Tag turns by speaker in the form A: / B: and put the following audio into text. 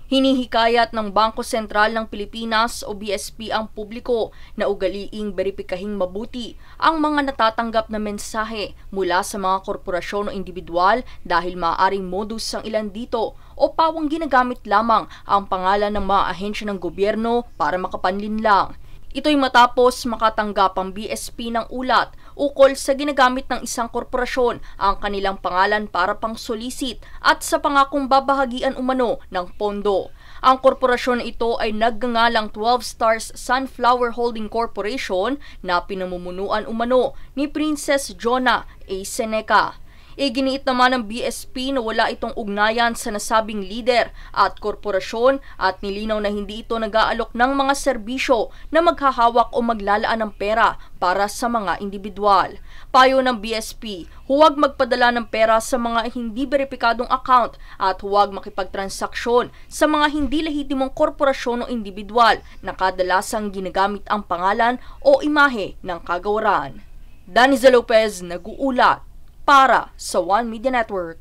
A: Hinihikayat ng Bangko Sentral ng Pilipinas o BSP ang publiko na ugaliing beripikahing mabuti ang mga natatanggap na mensahe mula sa mga korporasyon o individual dahil maaaring modus ang ilan dito o pawang ginagamit lamang ang pangalan ng mga ahensya ng gobyerno para makapanlinlang. Ito'y matapos makatanggap ang BSP ng ulat ukol sa ginagamit ng isang korporasyon ang kanilang pangalan para pang-solicit at sa pangakong babahagian umano ng pondo. Ang korporasyon ito ay nagngangalang 12 Stars Sunflower Holding Corporation na pinamumunuan umano ni Princess Jonna A. Seneca. Iginiit naman ng BSP na wala itong ugnayan sa nasabing lider at korporasyon at nilinaw na hindi ito nag-aalok ng mga serbisyo na maghahawak o maglalaan ng pera para sa mga individual. Payo ng BSP, huwag magpadala ng pera sa mga hindi beripikadong account at huwag makipagtransaksyon sa mga hindi lehitimong korporasyon o individual na kadalasang ginagamit ang pangalan o imahe ng kagawaran. Daniza Lopez, nag-uulat para sa One Media Network.